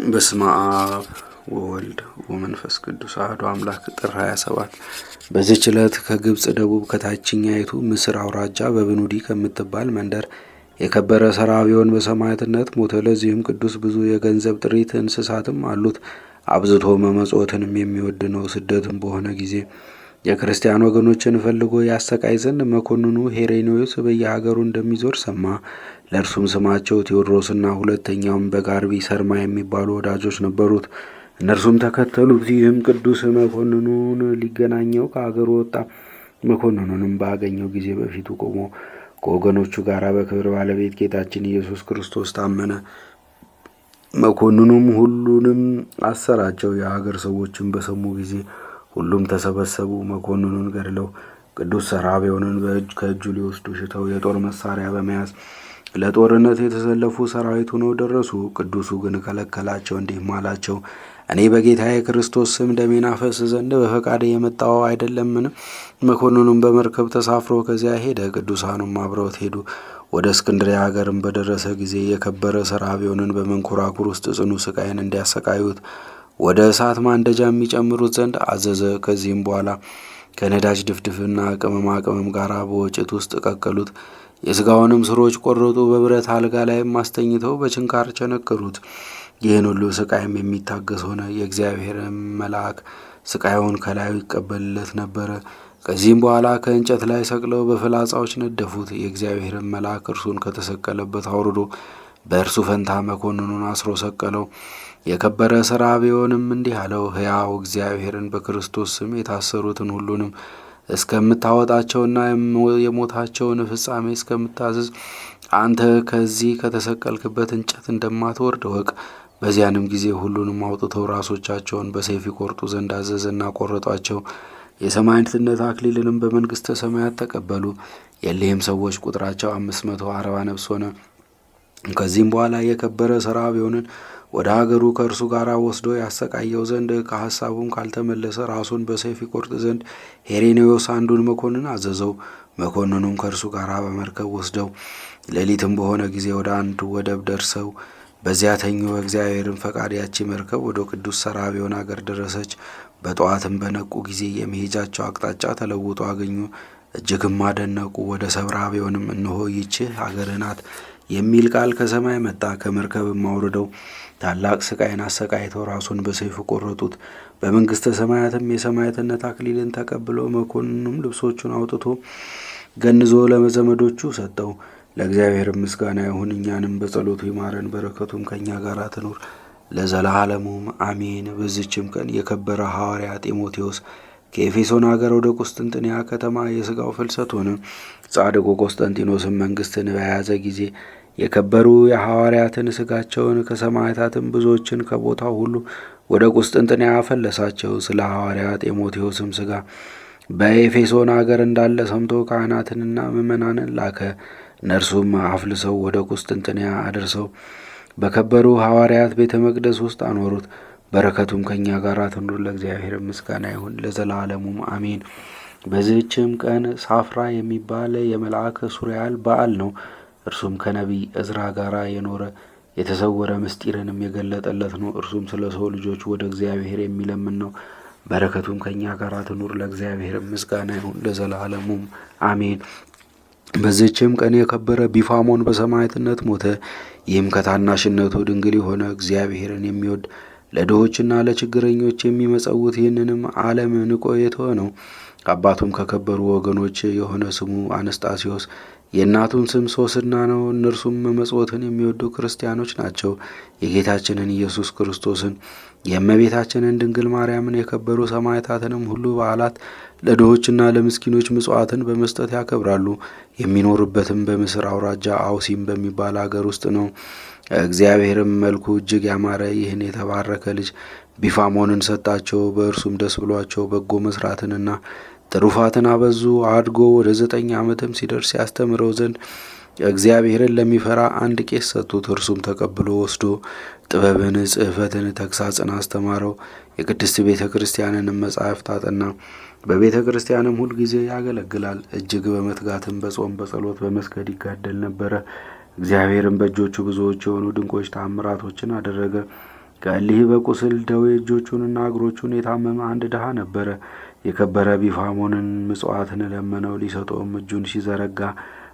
በስመ አብ ወወልድ ወመንፈስ ቅዱስ አሐዱ አምላክ። ጥር 27 በዚህች ዕለት ከግብፅ ደቡብ ከታችኛይቱ ምስር አውራጃ በብኑዲ ከምትባል መንደር የከበረ ሰራብዮን በሰማዕትነት ሞተ። ለዚህም ቅዱስ ብዙ የገንዘብ ጥሪት እንስሳትም አሉት። አብዝቶ መመጽወትንም የሚወድ ነው። ስደትም በሆነ ጊዜ የክርስቲያን ወገኖችን ፈልጎ ያሰቃይ ዘንድ መኮንኑ ሄሬኔዎስ በየሀገሩ እንደሚዞር ሰማ። ለእርሱም ስማቸው ቴዎድሮስና ሁለተኛውም በጋርቢ ሰርማ የሚባሉ ወዳጆች ነበሩት። እነርሱም ተከተሉት። ይህም ቅዱስ መኮንኑን ሊገናኘው ከአገሩ ወጣ። መኮንኑንም ባገኘው ጊዜ በፊቱ ቆሞ ከወገኖቹ ጋር በክብር ባለቤት ጌታችን ኢየሱስ ክርስቶስ ታመነ። መኮንኑም ሁሉንም አሰራቸው። የሀገር ሰዎችም በሰሙ ጊዜ ሁሉም ተሰበሰቡ። መኮንኑን ገድለው ቅዱስ ሰራብዮንን ከእጁ ሊወስዱ ሽተው የጦር መሳሪያ በመያዝ ለጦርነት የተሰለፉ ሰራዊት ሆነው ደረሱ። ቅዱሱ ግን ከለከላቸው፣ እንዲህም አላቸው፦ እኔ በጌታዬ ክርስቶስ ስም ደሜን አፈስ ዘንድ በፈቃዴ የመጣው አይደለምን? መኮንኑም በመርከብ ተሳፍሮ ከዚያ ሄደ። ቅዱሳኑም አብረውት ሄዱ። ወደ እስክንድርያ ሀገርም በደረሰ ጊዜ የከበረ ሰራብዮንን በመንኮራኩር ውስጥ ጽኑ ስቃይን እንዲያሰቃዩት ወደ እሳት ማንደጃ የሚጨምሩት ዘንድ አዘዘ። ከዚህም በኋላ ከነዳጅ ድፍድፍና ቅመማ ቅመም ጋር በወጭት ውስጥ ቀቀሉት። የሥጋውንም ስሮች ቆረጡ። በብረት አልጋ ላይም አስተኝተው በችንካር ቸነከሩት። ይህን ሁሉ ስቃይም የሚታገስ ሆነ። የእግዚአብሔር መልአክ ስቃዩን ከላዩ ይቀበልለት ነበረ። ከዚህም በኋላ ከእንጨት ላይ ሰቅለው በፍላጻዎች ነደፉት። የእግዚአብሔርን መልአክ እርሱን ከተሰቀለበት አውርዶ በእርሱ ፈንታ መኮንኑን አስሮ ሰቀለው። የከበረ ሰራብዮንም እንዲህ አለው፦ ሕያው እግዚአብሔርን በክርስቶስ ስም የታሰሩትን ሁሉንም እስከምታወጣቸውና የሞታቸውን ፍጻሜ እስከምታዘዝ አንተ ከዚህ ከተሰቀልክበት እንጨት እንደማትወርድ እወቅ። በዚያንም ጊዜ ሁሉንም አውጥተው ራሶቻቸውን በሰይፍ ይቆርጡ ዘንድ አዘዘና ቆረጧቸው። የሰማዕትነት አክሊልንም በመንግሥተ ሰማያት ተቀበሉ። የእሊህም ሰዎች ቁጥራቸው 540 ነፍስ ሆነ። ከዚህም በኋላ የከበረ ሰራብዮንን ወደ ሀገሩ ከእርሱ ጋር ወስዶ ያሰቃየው ዘንድ ከሐሳቡም ካልተመለሰ ራሱን በሰይፍ ይቆርጥ ዘንድ ሄሬኔዎስ አንዱን መኮንን አዘዘው። መኮንኑም ከእርሱ ጋር በመርከብ ወስደው ሌሊትም በሆነ ጊዜ ወደ አንዱ ወደብ ደርሰው በዚያ ተኙ። በእግዚአብሔርም ፈቃድ ያቺ መርከብ ወደ ቅዱስ ሰራብዮን አገር ደረሰች። በጠዋትም በነቁ ጊዜ የመሄጃቸው አቅጣጫ ተለውጦ አገኙ። እጅግም አደነቁ። ወደ ሰራብዮንም እነሆ ይህች አገርህ ናት የሚል ቃል ከሰማይ መጣ። ከመርከብም አውርደው ታላቅ ስቃይን አሰቃይተው ራሱን በሰይፍ ቆረጡት። በመንግሥተ ሰማያትም የሰማዕትነት አክሊልን ተቀብሎ መኮንኑም ልብሶቹን አውጥቶ ገንዞ ለዘመዶቹ ሰጠው። ለእግዚአብሔር ምስጋና ይሁን፣ እኛንም በጸሎቱ ይማረን፣ በረከቱም ከእኛ ጋር ትኑር ለዘላለሙም አሜን። በዚችም ቀን የከበረ ሐዋርያ ጢሞቴዎስ ከኤፌሶን ሀገር ወደ ቁስጥንጥንያ ከተማ የሥጋው ፍልሰት ሆነ። ጻድቁ ቆስጠንጢኖስም መንግሥትን በያዘ ጊዜ የከበሩ የሐዋርያትን ሥጋቸውን ከሰማዕታትም ብዙዎችን ከቦታው ሁሉ ወደ ቁስጥንጥንያ አፈለሳቸው። ስለ ሐዋርያ ጢሞቴዎስም ሥጋ በኤፌሶን አገር እንዳለ ሰምቶ ካህናትንና ምዕመናንን ላከ። እነርሱም አፍልሰው ወደ ቁስጥንጥንያ አድርሰው በከበሩ ሐዋርያት ቤተ መቅደስ ውስጥ አኖሩት። በረከቱም ከእኛ ጋር ትኑር። ለእግዚአብሔር ምስጋና ይሁን ለዘላለሙም አሜን። በዚህችም ቀን ሳፍራ የሚባል የመልአከ ሱሪያል በዓል ነው። እርሱም ከነቢይ እዝራ ጋር የኖረ የተሰወረ ምስጢርንም የገለጠለት ነው። እርሱም ስለ ሰው ልጆች ወደ እግዚአብሔር የሚለምን ነው። በረከቱም ከእኛ ጋር ትኑር። ለእግዚአብሔር ምስጋና ይሁን ለዘላለሙም አሜን። በዚህችም ቀን የከበረ ቢፋሞን በሰማዕትነት ሞተ። ይህም ከታናሽነቱ ድንግል የሆነ እግዚአብሔርን የሚወድ ለድሆችና ለችግረኞች የሚመጸውት ይህንንም ዓለም ንቆ የተወ ነው። አባቱም ከከበሩ ወገኖች የሆነ ስሙ አነስጣሲዮስ የእናቱን ስም ሶስና ነው። እነርሱም መመጽወትን የሚወዱ ክርስቲያኖች ናቸው። የጌታችንን ኢየሱስ ክርስቶስን የእመቤታችንን ድንግል ማርያምን የከበሩ ሰማዕታትንም ሁሉ በዓላት ለድሆችና ለምስኪኖች ምጽዋትን በመስጠት ያከብራሉ። የሚኖርበትም በምስር አውራጃ አውሲም በሚባል አገር ውስጥ ነው። እግዚአብሔርም መልኩ እጅግ ያማረ ይህን የተባረከ ልጅ ቢፋሞንን ሰጣቸው። በእርሱም ደስ ብሏቸው በጎ መስራትንና ትሩፋትን አበዙ። አድጎ ወደ 9 ዓመትም ሲደርስ ያስተምረው ዘንድ እግዚአብሔርን ለሚፈራ አንድ ቄስ ሰጡት። እርሱም ተቀብሎ ወስዶ ጥበብን፣ ጽሕፈትን፣ ተግሳጽን አስተማረው። የቅድስት ቤተ ክርስቲያንንም መጻሕፍት አጠና። በቤተ ክርስቲያንም ሁል ጊዜ ያገለግላል። እጅግ በመትጋትም በጾም በጸሎት በመስገድ ይጋደል ነበረ። እግዚአብሔርም በእጆቹ ብዙዎች የሆኑ ድንቆች ተአምራቶችን አደረገ። ከእሊህ በቁስል ደዌ እጆቹንና እግሮቹን የታመመ አንድ ድሃ ነበረ። የከበረ ቢፋሞንን ምጽዋትን ለመነው። ሊሰጠውም እጁን ሲዘረጋ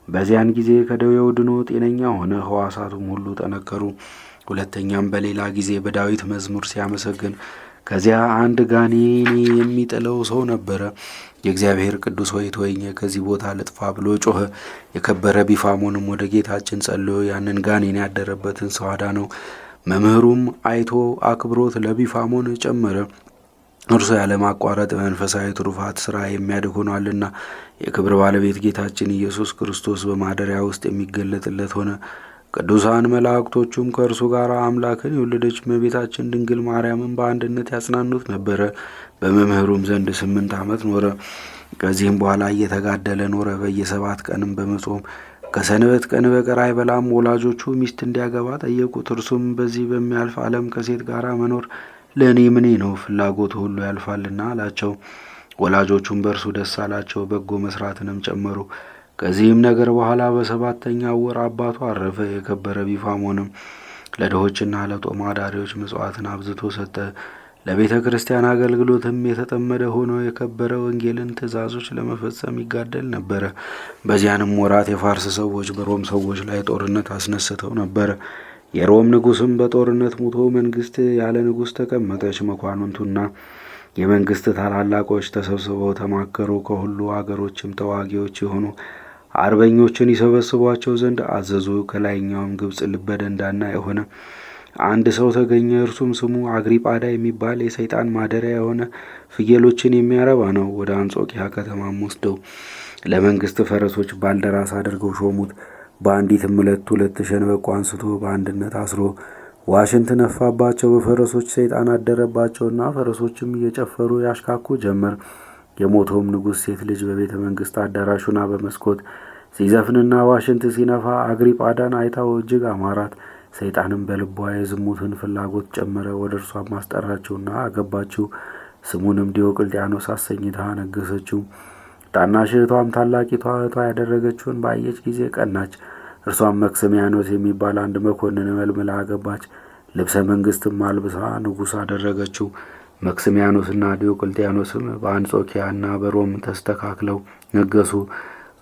በዚያን ጊዜ ከደዌው ድኖ ጤነኛ ሆነ። ሕዋሳቱም ሁሉ ጠነከሩ። ሁለተኛም በሌላ ጊዜ በዳዊት መዝሙር ሲያመሰግን ከዚያ አንድ ጋኔን የሚጥለው ሰው ነበረ። የእግዚአብሔር ቅዱስ ሆይ ተወኝ፣ ከዚህ ቦታ ልጥፋ ብሎ ጮኸ። የከበረ ቢፋሞንም ወደ ጌታችን ጸልዮ ያንን ጋኔን ያደረበትን ሰው አዳነው። መምህሩም አይቶ አክብሮት ለቢፋሞን ጨመረ። እርሱ ያለማቋረጥ መንፈሳዊ ትሩፋት ሥራ የሚያድግ ሆኗልና የክብር ባለቤት ጌታችን ኢየሱስ ክርስቶስ በማደሪያ ውስጥ የሚገለጥለት ሆነ። ቅዱሳን መላእክቶቹም ከእርሱ ጋር አምላክን የወለደች እመቤታችን ድንግል ማርያምን በአንድነት ያጽናኑት ነበረ። በመምህሩም ዘንድ 8 ዓመት ኖረ። ከዚህም በኋላ እየተጋደለ ኖረ። በየ7 ቀንም በመጾም ከሰንበት ቀን በቀር አይበላም። ወላጆቹ ሚስት እንዲያገባ ጠየቁት። እርሱም በዚህ በሚያልፍ ዓለም ከሴት ጋር መኖር ለእኔ ምኔ ነው? ፍላጎቱ ሁሉ ያልፋልና አላቸው። ወላጆቹም በእርሱ ደስ አላቸው፣ በጎ መስራትንም ጨመሩ። ከዚህም ነገር በኋላ በ7ኛው ወር አባቱ አረፈ። የከበረ ቢፋሞንም ለድሆችና ለጦም አዳሪዎች ምጽዋትን አብዝቶ ሰጠ። ለቤተ ክርስቲያን አገልግሎትም የተጠመደ ሆኖ የከበረ ወንጌልን ትእዛዞች ለመፈጸም ይጋደል ነበረ። በዚያንም ወራት የፋርስ ሰዎች በሮም ሰዎች ላይ ጦርነት አስነስተው ነበረ። የሮም ንጉሥም በጦርነት ሙቶ መንግስት ያለ ንጉሥ ተቀመጠች። መኳንንቱና የመንግስት ታላላቆች ተሰብስበው ተማከሩ። ከሁሉ አገሮችም ተዋጊዎች የሆኑ አርበኞችን ይሰበስቧቸው ዘንድ አዘዙ። ከላይኛውም ግብፅ ልበደንዳና የሆነ አንድ ሰው ተገኘ። እርሱም ስሙ አግሪጳዳ የሚባል የሰይጣን ማደሪያ የሆነ ፍየሎችን የሚያረባ ነው። ወደ አንጾኪያ ከተማም ወስደው ለመንግስት ፈረሶች ባልደራስ አድርገው ሾሙት። በአንዲትም ሁለት ሸንበቆ አንስቶ በአንድነት አስሮ ዋሽንት ነፋባቸው። በፈረሶች ሰይጣን አደረባቸውና ፈረሶችም እየጨፈሩ ያሽካኩ ጀመር። የሞተውም ንጉሥ ሴት ልጅ በቤተ መንግስት አዳራሹና በመስኮት ሲዘፍንና ዋሽንት ሲነፋ አግሪጳዳን አይታው እጅግ አማራት። ሰይጣንም በልቧ የዝሙትን ፍላጎት ጨመረ። ወደ እርሷም አስጠራችውና አገባችው። ስሙንም ዲዮቅልጥያኖስ አሰኝታ ነገሰችው። ታናሽ እህቷም ታላቂቷ እህቷ ያደረገችውን ባየች ጊዜ ቀናች። እርሷም መክስሚያኖስ የሚባል አንድ መኮንን መልምላ አገባች። ልብሰ መንግስትም አልብሳ ንጉሥ አደረገችው። መክስሚያኖስና ዲዮቅልጥያኖስም በአንጾኪያና በሮም ተስተካክለው ነገሱ።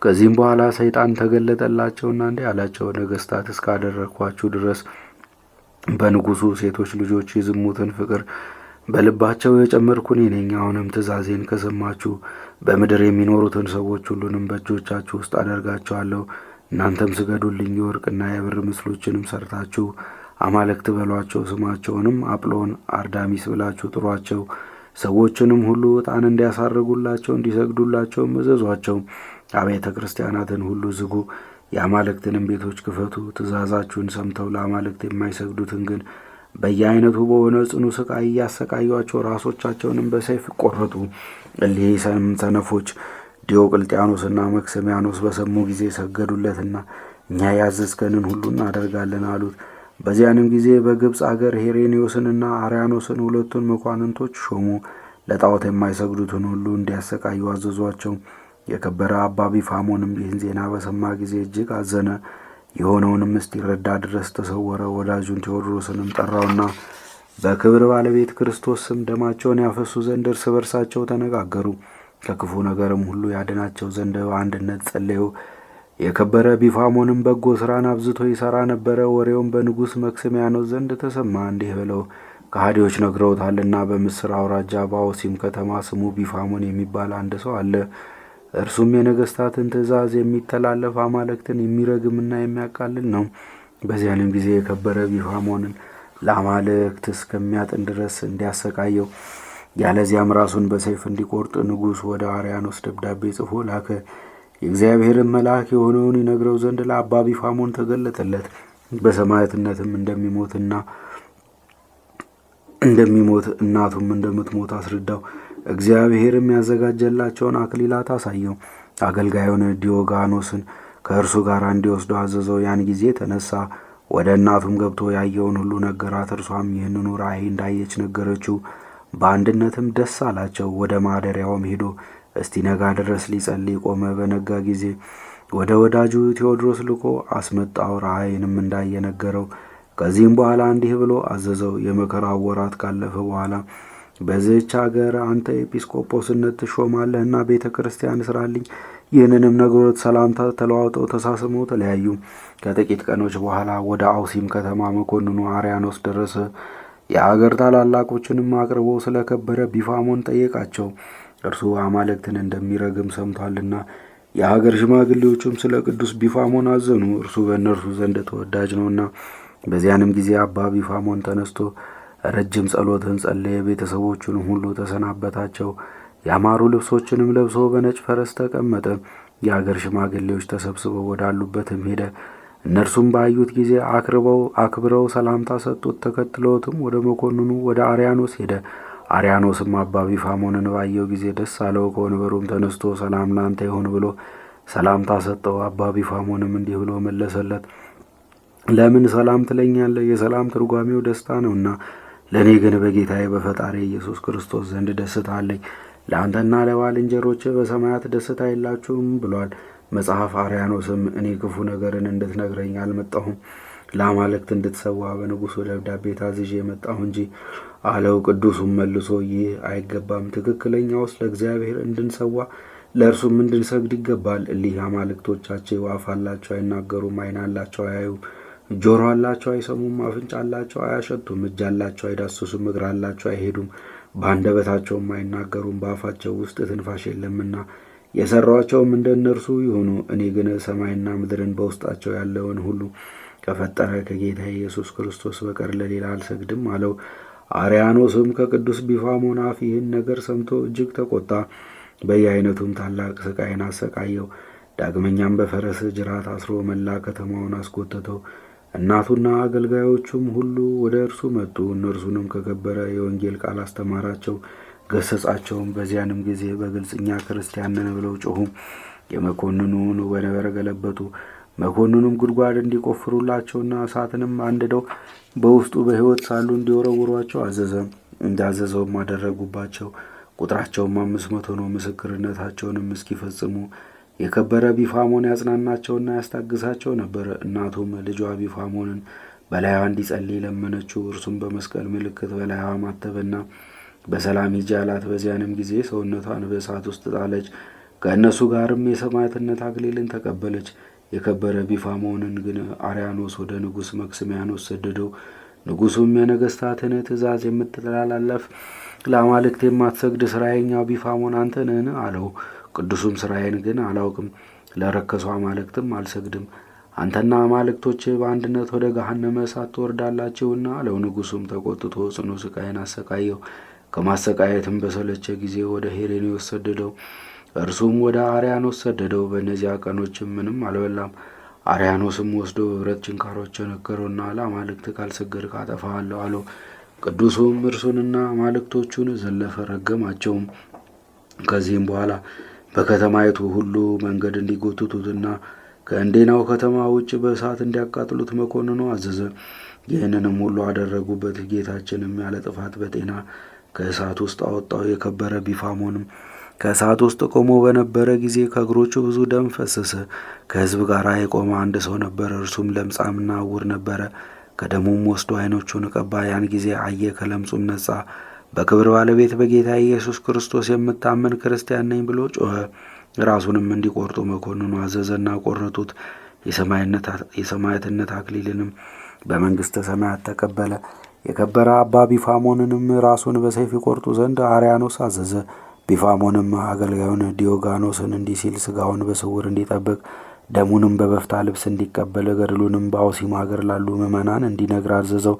ከዚህም በኋላ ሰይጣን ተገለጠላቸውና እንዲህ አላቸው፣ ነገስታት እስካደረግኳችሁ ድረስ በንጉሱ ሴቶች ልጆች የዝሙትን ፍቅር በልባቸው የጨመርኩ እኔ ነኝ። አሁንም ትእዛዜን ከሰማችሁ በምድር የሚኖሩትን ሰዎች ሁሉንም በእጆቻችሁ ውስጥ አደርጋቸዋለሁ። እናንተም ስገዱልኝ። የወርቅና የብር ምስሎችንም ሰርታችሁ አማልክት በሏቸው። ስማቸውንም አጵሎን፣ አርዳሚስ ብላችሁ ጥሯቸው። ሰዎችንም ሁሉ ዕጣን እንዲያሳርጉላቸው እንዲሰግዱላቸውም እዘዟቸው። አብያተ ክርስቲያናትን ሁሉ ዝጉ፣ የአማልክትንም ቤቶች ክፈቱ። ትእዛዛችሁን ሰምተው ለአማልክት የማይሰግዱትን ግን በየአይነቱ በሆነ ጽኑ ስቃይ እያሰቃዩአቸው ራሶቻቸውንም በሰይፍ ቆረጡ። እሊህ ሰነፎች ዲዮቅልጥያኖስና መክስሚያኖስ በሰሙ ጊዜ ሰገዱለትና እኛ ያዘዝከንን ሁሉ እናደርጋለን አሉት። በዚያንም ጊዜ በግብፅ አገር ሄሬኔዎስንና አርያኖስን 2 መኳንንቶች ሾሙ። ለጣዖት የማይሰግዱትን ሁሉ እንዲያሰቃዩ አዘዟቸው። የከበረ አባ ቢፋሞንም ይህን ዜና በሰማ ጊዜ እጅግ አዘነ። የሆነውንም እስኪረዳ ድረስ ተሰወረ። ወዳጁን ቴዎድሮስንም ጠራውና በክብር ባለቤት ክርስቶስ ስም ደማቸውን ያፈሱ ዘንድ እርስ በርሳቸው ተነጋገሩ። ከክፉ ነገርም ሁሉ ያድናቸው ዘንድ በአንድነት ጸለዩ። የከበረ ቢፋሞንም በጎ ሥራን አብዝቶ ይሠራ ነበረ። ወሬውም በንጉሥ መክስሚያኖስ ዘንድ ተሰማ። እንዲህ ብለው ከሃዲዎች ነግረውታልና። በምስር አውራጃ በአውሲም ከተማ ስሙ ቢፋሞን የሚባል አንድ ሰው አለ። እርሱም የነገስታትን ትእዛዝ የሚተላለፍ አማልክትን የሚረግምና የሚያቃልል ነው። በዚያንም ጊዜ የከበረ ቢፋሞንን ለአማልክት እስከሚያጥን ድረስ እንዲያሰቃየው ያለዚያም ራሱን በሰይፍ እንዲቆርጥ ንጉሥ ወደ አርያኖስ ደብዳቤ ጽፎ ላከ። የእግዚአብሔርን መልአክ የሆነውን ይነግረው ዘንድ ለአባ ቢፋሞን ተገለጠለት። በሰማዕትነትም እንደሚሞት እናቱም እንደምትሞት አስረዳው። እግዚአብሔርም ያዘጋጀላቸውን አክሊላት አሳየው። አገልጋዩን ዲዮጋኖስን ከእርሱ ጋር እንዲወስዱ አዘዘው። ያን ጊዜ ተነሳ፣ ወደ እናቱም ገብቶ ያየውን ሁሉ ነገራት። እርሷም ይህንኑ ራእይ እንዳየች ነገረችው። በአንድነትም ደስ አላቸው። ወደ ማደሪያውም ሄዶ እስቲነጋ ድረስ ሊጸልይ ቆመ። በነጋ ጊዜ ወደ ወዳጁ ቴዎድሮስ ልኮ አስመጣው። ራእይንም እንዳየ ነገረው። ከዚህም በኋላ እንዲህ ብሎ አዘዘው። የመከራው ወራት ካለፈ በኋላ በዚህች አገር አንተ ኤጲስቆጶስነት ትሾማለህና ቤተ ክርስቲያን ስራልኝ። ይህንንም ነገሮች ሰላምታ ተለዋውጠው ተሳስመው ተለያዩ። ከጥቂት ቀኖች በኋላ ወደ አውሲም ከተማ መኮንኑ አርያኖስ ደረሰ። የአገር ታላላቆችንም አቅርቦ ስለ ከበረ ቢፋሞን ጠየቃቸው። እርሱ አማልክትን እንደሚረግም ሰምቷልና። የሀገር ሽማግሌዎችም ስለ ቅዱስ ቢፋሞን አዘኑ፣ እርሱ በእነርሱ ዘንድ ተወዳጅ ነውና። በዚያንም ጊዜ አባ ቢፋሞን ተነስቶ ረጅም ጸሎትን ጸለየ። ቤተሰቦቹንም ሁሉ ተሰናበታቸው። ያማሩ ልብሶችንም ለብሶ በነጭ ፈረስ ተቀመጠ። የአገር ሽማግሌዎች ተሰብስበው ወዳሉበትም ሄደ። እነርሱም ባዩት ጊዜ አክብረው ሰላምታ ሰጡት። ተከትለውትም ወደ መኮንኑ ወደ አርያኖስ ሄደ። አርያኖስም አባ ቢፋሞንን ባየው ጊዜ ደስ አለው። ከወንበሩም ተነስቶ ሰላም ላንተ ይሁን ብሎ ሰላምታ ሰጠው። አባ ቢፋሞንም እንዲህ ብሎ መለሰለት፣ ለምን ሰላም ትለኛለህ? የሰላም ትርጓሜው ደስታ ነውና፣ ለእኔ ግን በጌታዬ በፈጣሪ ኢየሱስ ክርስቶስ ዘንድ ደስታ አለኝ። ለአንተና ለባልንጀሮች በሰማያት ደስታ የላችሁም ብሏል። መጽሐፍ አርያኖስም እኔ ክፉ ነገርን እንድትነግረኝ አልመጣሁም፣ ለአማልክት እንድትሰዋ በንጉሡ ደብዳቤ ታዝዤ የመጣሁ እንጂ አለው። ቅዱሱም መልሶ ይህ አይገባም፣ ትክክለኛውስ ለእግዚአብሔር እንድንሰዋ ለእርሱም እንድንሰግድ ይገባል። እሊህ አማልክቶቻቸው አፍ አላቸው አይናገሩም፣ ዓይን አላቸው አያዩም፣ ጆሮ አላቸው አይሰሙም፣ አፍንጫ አላቸው አያሸቱም፣ እጅ አላቸው አይዳስሱም፣ እግር አላቸው አይሄዱም፣ በአንደበታቸውም አይናገሩም፣ በአፋቸው ውስጥ ትንፋሽ የለምና የሠሯቸውም እንደ እነርሱ ይሁኑ። እኔ ግን ሰማይና ምድርን በውስጣቸው ያለውን ሁሉ ከፈጠረ ከጌታ ኢየሱስ ክርስቶስ በቀር ለሌላ አልሰግድም አለው። አርያኖስም ከቅዱስ ቢፋሞን አፍ ይህን ነገር ሰምቶ እጅግ ተቆጣ። በየአይነቱም ታላቅ ስቃይን አሰቃየው። ዳግመኛም በፈረስ ጅራት አስሮ መላ ከተማውን አስጎተተው። እናቱና አገልጋዮቹም ሁሉ ወደ እርሱ መጡ። እነርሱንም ከከበረ የወንጌል ቃል አስተማራቸው፣ ገሰጻቸውም። በዚያንም ጊዜ በግልጽ እኛ ክርስቲያን ነን ብለው ጮኹ። የመኮንኑን ወንበር ገለበጡ። መኮንኑም ጉድጓድ እንዲቆፍሩላቸውና እሳትንም አንድደው በውስጡ በሕይወት ሳሉ እንዲወረውሯቸው አዘዘ። እንዳዘዘውም አደረጉባቸው። ቁጥራቸውም 500 ነው። ምስክርነታቸውንም እስኪፈጽሙ የከበረ ቢፋሞን ያጽናናቸውና ያስታግሳቸው ነበር። እናቱም ልጇ ቢፋሞንን በላይዋ እንዲጸልይ ለመነችው። እርሱም በመስቀል ምልክት በላይዋ ማተበና በሰላም ሂጂ አላት። በዚያንም ጊዜ ሰውነቷን በእሳት ውስጥ ጣለች። ከእነሱ ጋርም የሰማዕትነት አክሊልን ተቀበለች። የከበረ ቢፋሞንን ግን አርያኖስ ወደ ንጉሥ መክስሚያኖስ ሰደደው። ንጉሡም የነገሥታትን ትእዛዝ የምትተላለፍ ለአማልክት የማትሰግድ ሥራየኛው ቢፋሞን አንተ ነህን? አለው። ቅዱሱም ሥራዬን ግን አላውቅም፣ ለረከሱ አማልክትም አልሰግድም። አንተና አማልክቶች በአንድነት ወደ ገሃነመ እሳት ትወርዳላችሁና አለው። ንጉሡም ተቆጥቶ ጽኑ ሥቃይን አሰቃየው። ከማሰቃየትም በሰለቸ ጊዜ ወደ ሄሬኔዎስ ሰደደው። እርሱም ወደ አርያኖስ ሰደደው። በእነዚያ ቀኖችም ምንም አልበላም። አርያኖስም ወስዶ በብረት ችንካሮች ቸነከረውና ለአማልክት ካልሰገድክ አጠፋሃለሁ አለው። ቅዱሱም እርሱንና አማልክቶቹን ዘለፈ፣ ረገማቸውም። ከዚህም በኋላ በከተማይቱ ሁሉ መንገድ እንዲጎትቱትና ከእንዴናው ከተማ ውጭ በእሳት እንዲያቃጥሉት መኮንኑ አዘዘ። ይህንንም ሁሉ አደረጉበት። ጌታችንም ያለ ጥፋት በጤና ከእሳት ውስጥ አወጣው። የከበረ ቢፋሞንም ከእሳት ውስጥ ቆሞ በነበረ ጊዜ ከእግሮቹ ብዙ ደም ፈሰሰ። ከሕዝብ ጋር የቆመ አንድ ሰው ነበረ። እርሱም ለምጻምና ዕውር ነበረ። ከደሙም ወስዶ ዓይኖቹን ቀባ። ያን ጊዜ አየ፣ ከለምጹም ነጻ። በክብር ባለቤት በጌታ ኢየሱስ ክርስቶስ የምታመን ክርስቲያን ነኝ ብሎ ጮኸ። ራሱንም እንዲቆርጡ መኮንኑ አዘዘና ቆረጡት። የሰማዕትነት አክሊልንም በመንግሥተ ሰማያት ተቀበለ። የከበረ አባ ቢፋሞንንም ራሱን በሰይፍ ይቆርጡ ዘንድ አርያኖስ አዘዘ። ቢፋሞንም አገልጋዩን ዲዮጋኖስን እንዲህ ሲል ሥጋውን በስውር እንዲጠብቅ ደሙንም በበፍታ ልብስ እንዲቀበል ገድሉንም በአውሲም አገር ላሉ ምዕመናን እንዲነግር አዘዘው።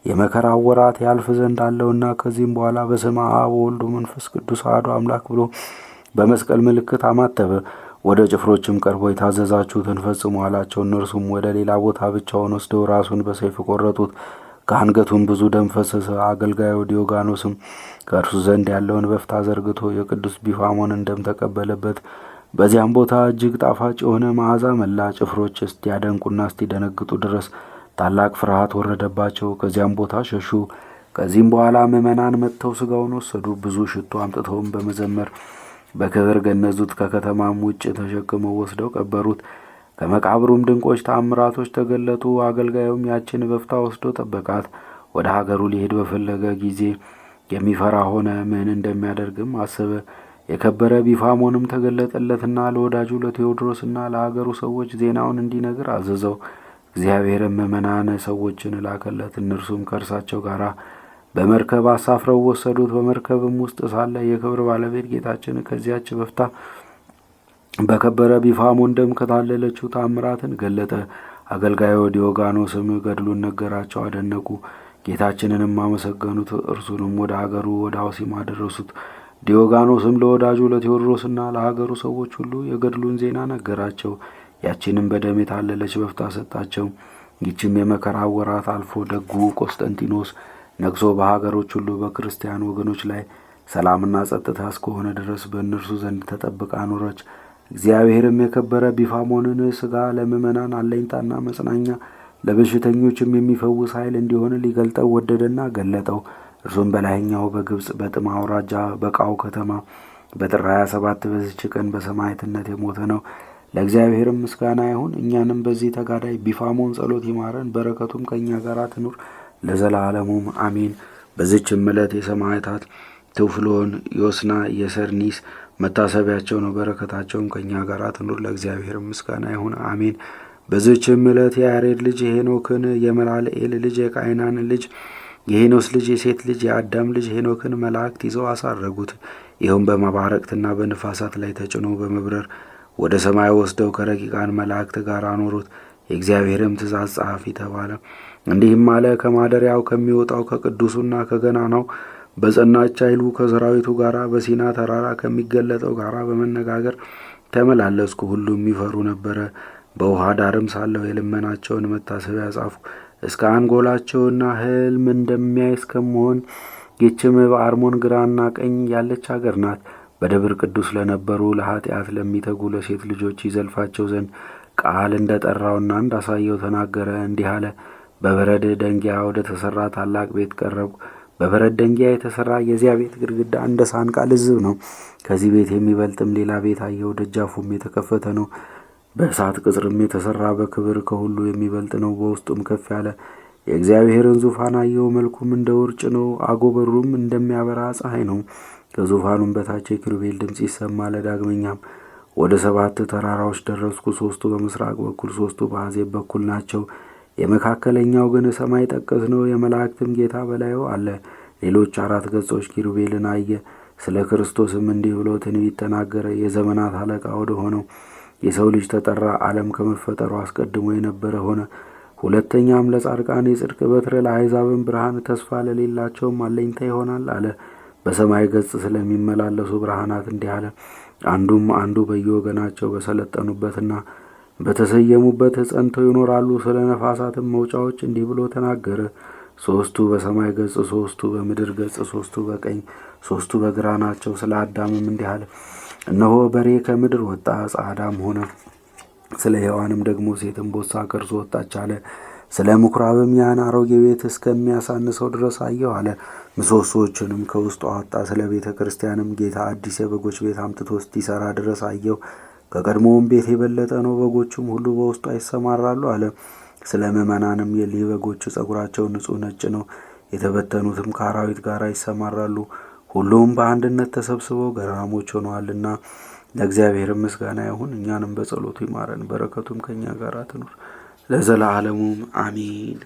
የመከራው ወራት ያልፍ ዘንድ አለውና። ከዚህም በኋላ በስመ አብ ወወልድ ወመንፈስ ቅዱስ አሐዱ አምላክ ብሎ በመስቀል ምልክት አማተበ። ወደ ጭፍሮችም ቀርቦ የታዘዛችሁትን ፈጽሙ አላቸው። እነርሱም ወደ ሌላ ቦታ ብቻውን ወስደው ራሱን በሰይፍ ቆረጡት። ከአንገቱም ብዙ ደም ፈሰሰ። አገልጋዩ ዲዮጋኖስም ከእርሱ ዘንድ ያለውን በፍታ ዘርግቶ የቅዱስ ቢፋሞንን ደም ተቀበለበት። በዚያም ቦታ እጅግ ጣፋጭ የሆነ መዓዛ መላ። ጭፍሮች እስቲያደንቁና እስቲደነግጡ ድረስ ታላቅ ፍርሃት ወረደባቸው። ከዚያም ቦታ ሸሹ። ከዚህም በኋላ ምዕመናን መጥተው ሥጋውን ወሰዱ። ብዙ ሽቱ አምጥተውም በመዘመር በክብር ገነዙት። ከከተማም ውጭ ተሸክመው ወስደው ቀበሩት። ከመቃብሩም ድንቆች ተአምራቶች ተገለጡ። አገልጋዩም ያችን በፍታ ወስዶ ጠበቃት። ወደ ሀገሩ ሊሄድ በፈለገ ጊዜ የሚፈራ ሆነ። ምን እንደሚያደርግም አሰበ። የከበረ ቢፋሞንም ተገለጠለትና ለወዳጁ ለቴዎድሮስና ለሀገሩ ሰዎች ዜናውን እንዲነግር አዘዘው። እግዚአብሔርም ምዕመናን ሰዎችን ላከለት። እነርሱም ከእርሳቸው ጋር በመርከብ አሳፍረው ወሰዱት። በመርከብም ውስጥ ሳለ የክብር ባለቤት ጌታችን ከዚያች በፍታ በከበረ ቢፋሞን ደም ከታለለችው ታምራትን ገለጠ። አገልጋዩ ዲዮጋኖስም ገድሉን ነገራቸው፣ አደነቁ። ጌታችንንም አመሰገኑት። እርሱንም ወደ ሀገሩ ወደ አውሲማ አደረሱት። ዲዮጋኖስም ለወዳጁ ለቴዎድሮስና ለሀገሩ ሰዎች ሁሉ የገድሉን ዜና ነገራቸው። ያችንም በደም የታለለች በፍታ ሰጣቸው። ይችም የመከራ ወራት አልፎ ደጉ ቆስጠንጢኖስ ነግሶ በሀገሮች ሁሉ በክርስቲያን ወገኖች ላይ ሰላምና ጸጥታ እስከሆነ ድረስ በእነርሱ ዘንድ ተጠብቃ ኖረች። እግዚአብሔርም የከበረ ቢፋሞንን ሥጋ ለምዕመናን አለኝታና መጽናኛ ለበሽተኞችም የሚፈውስ ኃይል እንዲሆን ሊገልጠው ወደደና ገለጠው። እርሱም በላይኛው በግብፅ በጥማ አውራጃ በቃው ከተማ በጥር 27 በዚች ቀን በሰማዕትነት የሞተ ነው። ለእግዚአብሔርም ምስጋና ይሁን። እኛንም በዚህ ተጋዳይ ቢፋሞን ጸሎት ይማረን፣ በረከቱም ከእኛ ጋር ትኑር ለዘላለሙም አሜን። በዚችም ዕለት የሰማዕታት ትውፍሎን፣ ዮስና፣ የሰርኒስ መታሰቢያቸው ነው። በረከታቸውም ከእኛ ጋር ትኑር ለእግዚአብሔር ምስጋና ይሁን አሜን። በዚችም ዕለት የያሬድ ልጅ ሄኖክን፣ የመላልኤል ልጅ የቃይናን ልጅ የሄኖስ ልጅ የሴት ልጅ የአዳም ልጅ ሄኖክን መላእክት ይዘው አሳረጉት። ይኸውም በመባረቅትና በንፋሳት ላይ ተጭኖ በመብረር ወደ ሰማይ ወስደው ከረቂቃን መላእክት ጋር አኖሩት። የእግዚአብሔርም ትእዛዝ ጸሐፊ ተባለ። እንዲህም አለ። ከማደሪያው ከሚወጣው ከቅዱሱና ከገናናው በጸናች ኃይሉ ከሰራዊቱ ጋር በሲና ተራራ ከሚገለጠው ጋር በመነጋገር ተመላለስኩ። ሁሉም ይፈሩ ነበረ። በውሃ ዳርም ሳለሁ የልመናቸውን መታሰቢያ ጻፉ። እስከ አንጎላቸውና ሕልም እንደሚያይ እስከመሆን ይችም በአርሞን ግራና ቀኝ ያለች አገር ናት። በደብር ቅዱስ ለነበሩ ለኃጢአት ለሚተጉ ለሴት ልጆች ይዘልፋቸው ዘንድ ቃል እንደ ጠራውና እንዳሳየው ተናገረ። እንዲህ አለ። በበረድ ደንጊያ ወደ ተሠራ ታላቅ ቤት ቀረብኩ። በበረድ ደንጊያ የተሠራ የዚያ ቤት ግድግዳ እንደ ሳንቃ ልዝብ ነው። ከዚህ ቤት የሚበልጥም ሌላ ቤት አየሁ። ደጃፉም የተከፈተ ነው። በእሳት ቅጽርም የተሠራ በክብር ከሁሉ የሚበልጥ ነው። በውስጡም ከፍ ያለ የእግዚአብሔርን ዙፋን አየሁ። መልኩም እንደ ውርጭ ነው። አጎበሩም እንደሚያበራ ፀሐይ ነው። ከዙፋኑም በታች የኪሩቤል ድምፅ ይሰማል። ዳግመኛም ወደ 7 ተራራዎች ደረስኩ። 3ቱ በምስራቅ በኩል 3ቱ በአዜብ በኩል ናቸው። የመካከለኛው ግን ሰማይ ጠቀስ ነው። የመላእክትም ጌታ በላዩ አለ። ሌሎች 4 ገጾች ኪሩቤልን አየ። ስለ ክርስቶስም እንዲህ ብሎ ትንቢት ተናገረ። የዘመናት አለቃ ወደ ሆነው የሰው ልጅ ተጠራ። ዓለም ከመፈጠሩ አስቀድሞ የነበረ ሆነ። ሁለተኛም ለጻድቃን የጽድቅ በትር፣ ለአሕዛብም ብርሃን፣ ተስፋ ለሌላቸውም አለኝታ ይሆናል አለ። በሰማይ ገጽ ስለሚመላለሱ ብርሃናት እንዲህ አለ። አንዱም አንዱ በየወገናቸው በሰለጠኑበትና በተሰየሙበት ጸንተው ይኖራሉ። ስለ ነፋሳትም መውጫዎች እንዲህ ብሎ ተናገረ። 3ቱ በሰማይ ገጽ፣ 3ቱ በምድር ገጽ፣ 3ቱ በቀኝ 3ቱ በግራ ናቸው። ስለ አዳምም እንዲህ አለ። እነሆ በሬ ከምድር ወጣ፣ ጻዕዳም ሆነ። ስለ ሔዋንም ደግሞ ሴት እምቦሳ ከእርሱ ወጣች አለ። ስለ ምኵራብም ያን አሮጌ ቤት እስከሚያሳንሰው ድረስ አየሁ አለ። ምሰሶዎቹንም ከውስጡ አወጣ። ስለ ቤተ ክርስቲያንም ጌታ አዲስ የበጎች ቤት አምጥቶ እስኪሠራ ድረስ አየሁ። ከቀድሞውም ቤት የበለጠ ነው። በጎቹም ሁሉ በውስጡ ይሰማራሉ አለ። ስለ ምዕመናንም የሊህ በጎች ጸጉራቸው ንጹሕ ነጭ ነው። የተበተኑትም ከአራዊት ጋር ይሰማራሉ። ሁሉም በአንድነት ተሰብስበው ገራሞች ሆነዋልና ለእግዚአብሔር ምስጋና ይሁን። እኛንም በጸሎቱ ይማረን፣ በረከቱም ከእኛ ጋር ትኑር ለዘላለሙም አሜን።